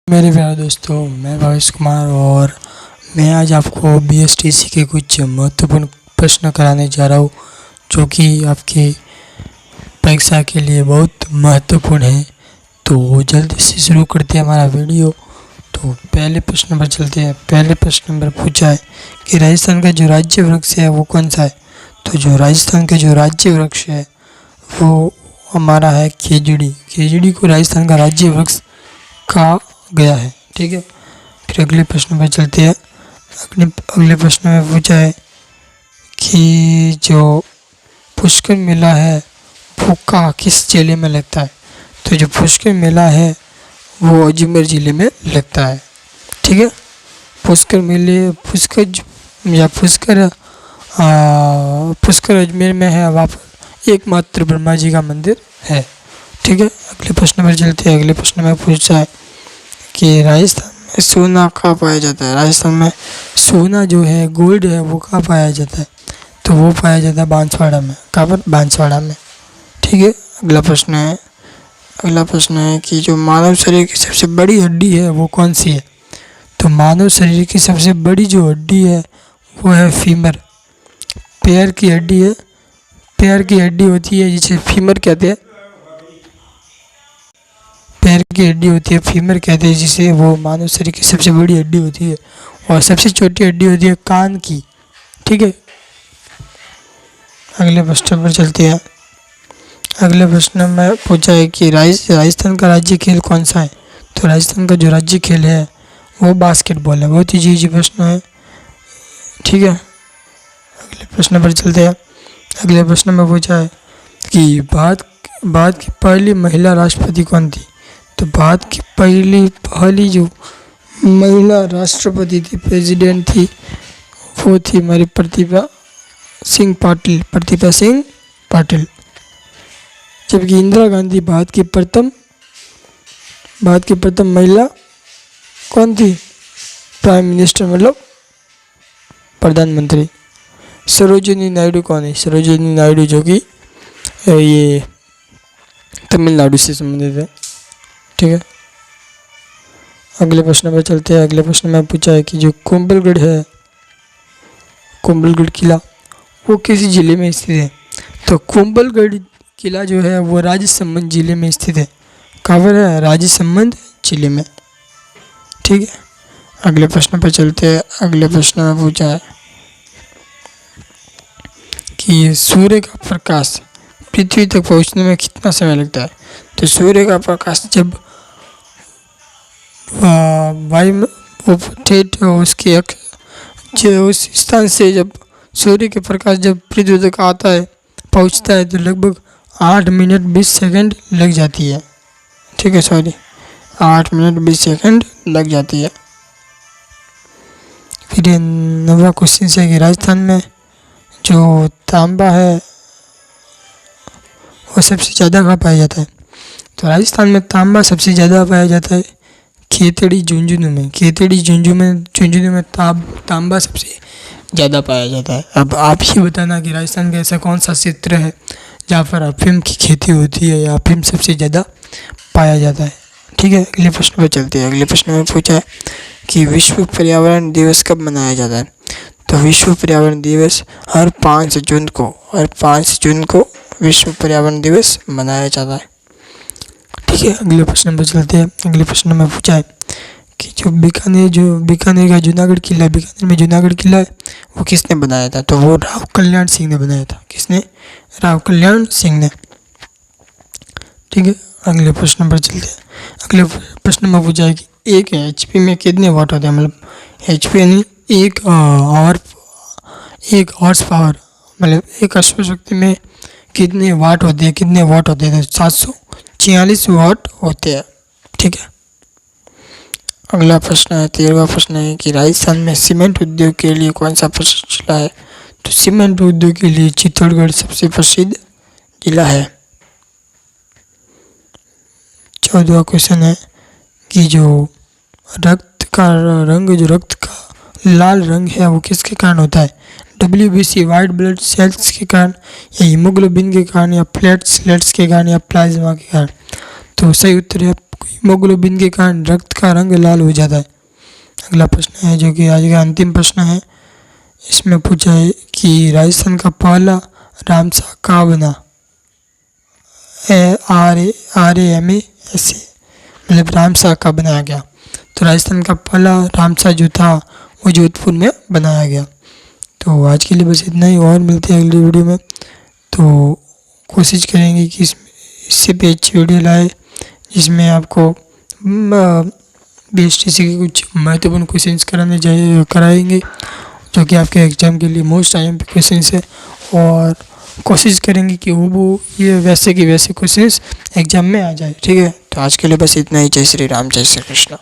मेरे प्यारे दोस्तों, मैं भावेश कुमार और मैं आज आपको बीएसटीसी के कुछ महत्वपूर्ण प्रश्न कराने जा रहा हूँ जो कि आपकी परीक्षा के लिए बहुत महत्वपूर्ण है। तो जल्दी से शुरू करते हैं हमारा वीडियो। तो पहले प्रश्न पर चलते हैं। पहले प्रश्न नंबर पूछा है कि राजस्थान का जो राज्य वृक्ष है वो कौन सा है। तो जो राजस्थान का जो राज्य वृक्ष है वो हमारा है खेजड़ी। खेजड़ी को राजस्थान का राज्य वृक्ष कहा गया है। ठीक है, फिर अगले प्रश्न पर चलते हैं। अगले प्रश्न में पूछा है कि जो पुष्कर मेला है वो कहाँ किस जिले में लगता है। तो जो पुष्कर मेला है वो अजमेर ज़िले में लगता है। ठीक है, पुष्कर अजमेर में है। वहाँ पर एकमात्र ब्रह्मा जी का मंदिर है। ठीक है, अगले प्रश्न पर चलते हैं। अगले प्रश्न में पूछा है कि राजस्थान में सोना कहाँ पाया जाता है। राजस्थान में सोना जो है, गोल्ड है, वो कहाँ पाया जाता है। तो वो पाया जाता है बांसवाड़ा में। कहाँ पर? बांसवाड़ा में। ठीक है, अगला प्रश्न है कि जो मानव शरीर की सबसे बड़ी हड्डी है वो कौन सी है। तो मानव शरीर की सबसे बड़ी जो हड्डी है वो है फीमर। पैर की हड्डी है, पैर की हड्डी होती है जिसे फीमर कहते हैं। पैर की हड्डी होती है फीमर कहते हैं, जिसे वो मानव शरीर की सबसे बड़ी हड्डी होती है। और सबसे छोटी हड्डी होती है कान की। ठीक है, अगले प्रश्न पर चलते हैं। अगले प्रश्न में पूछा है कि राजस्थान का राज्य खेल कौन सा है। तो राजस्थान का जो राज्य खेल है वो बास्केटबॉल है। बहुत ही इजी प्रश्न है। ठीक है, अगले प्रश्न पर चलते हैं। अगले प्रश्न में पूछा है कि भारत की पहली महिला राष्ट्रपति कौन थी। तो भारत की पहली जो महिला राष्ट्रपति थी, प्रेसिडेंट थी, वो थी हमारी प्रतिभा सिंह पाटिल। जबकि इंदिरा गांधी भारत की प्रथम महिला कौन थी? प्राइम मिनिस्टर, मतलब प्रधानमंत्री। सरोजिनी नायडू कौन है? सरोजिनी नायडू जो कि ये तमिलनाडु से संबंधित है। ठीक है, अगले प्रश्न पर चलते हैं। अगले प्रश्न में पूछा है कि जो कुंभलगढ़ किला वो किस जिले में स्थित है। तो कुंभलगढ़ किला जो है वो राजसमंद जिले में स्थित है। कहाँ पर है? राजसमंद जिले में। ठीक है, अगले प्रश्न पर चलते हैं। अगले प्रश्न में पूछा है कि सूर्य का प्रकाश पृथ्वी तक पहुंचने में कितना समय लगता है। तो सूर्य का प्रकाश जब वायु ठेठ उसके उस स्थान से जब सूर्य के प्रकाश जब पृथ्वी तक आता है, पहुंचता है, तो लगभग 8 मिनट 20 सेकंड लग जाती है। ठीक है, 8 मिनट 20 सेकंड लग जाती है। फिर ये नवा क्वेश्चन है कि राजस्थान में जो तांबा है वो सबसे ज़्यादा कहाँ पाया जाता है। तो राजस्थान में तांबा सबसे ज़्यादा पाया जाता है खेतड़ी झुंझुनू में तांबा सबसे ज़्यादा पाया जाता है। अब आप ही बताना कि राजस्थान का ऐसा कौन सा क्षेत्र है जहाँ पर अफीम की खेती होती है या अफीम सबसे ज़्यादा पाया जाता है। ठीक है, अगले प्रश्न पर चलते हैं। अगले प्रश्न में पूछा है कि विश्व पर्यावरण दिवस कब मनाया जाता है। तो विश्व पर्यावरण दिवस हर 5 जून को विश्व पर्यावरण दिवस मनाया जाता है। ठीक है, अगले प्रश्न पर चलते हैं। अगले प्रश्न में पूछा है कि जो बीकानेर का जूनागढ़ किला है वो किसने बनाया था। तो वो राव कल्याण सिंह ने बनाया था। किसने? राव कल्याण सिंह ने। ठीक है, अगले प्रश्न पर चलते हैं। अगले प्रश्न में पूछा है कि एक HP में कितने वाट होते हैं। मतलब HP यानी एक हॉर्स पावर, मतलब एक अश्वशक्ति में कितने वाट होते हैं। तो 746 वाट होते हैं। ठीक है, अगला प्रश्न है 13वां प्रश्न है कि राजस्थान में सीमेंट उद्योग के लिए कौन सा प्रसिद्ध जिला है। तो सीमेंट उद्योग के लिए चित्तौड़गढ़ सबसे प्रसिद्ध जिला है। 14वां क्वेश्चन है कि जो रक्त का लाल रंग है वो किसके कारण होता है। WBC वाइट ब्लड सेल्स के कारण, या हीमोग्लोबिन के कारण, या प्लेटलेट्स के कारण, या प्लाज्मा के कारण। तो सही उत्तर है हीमोग्लोबिन के कारण रक्त का रंग लाल हो जाता है। अगला प्रश्न है जो कि आज का अंतिम प्रश्न है। इसमें पूछा है कि राजस्थान का पहला रामसा कहाँ बना? RAMASA मतलब रामसा कहाँ बनाया गया? तो राजस्थान का पहला रामसा जो था वो जोधपुर में बनाया गया। तो आज के लिए बस इतना ही, और मिलते हैं अगली वीडियो में। तो कोशिश करेंगे कि इससे भी अच्छी वीडियो लाए जिसमें आपको BSTC के कुछ महत्वपूर्ण क्वेश्चंस कराएंगे जो कि आपके एग्ज़ाम के लिए मोस्ट IMP क्वेश्चंस है, और कोशिश करेंगे कि वो ये वैसे के वैसे क्वेश्चंस एग्ज़ाम में आ जाए। ठीक है, तो आज के लिए बस इतना ही। जय श्री राम, जय श्री कृष्ण।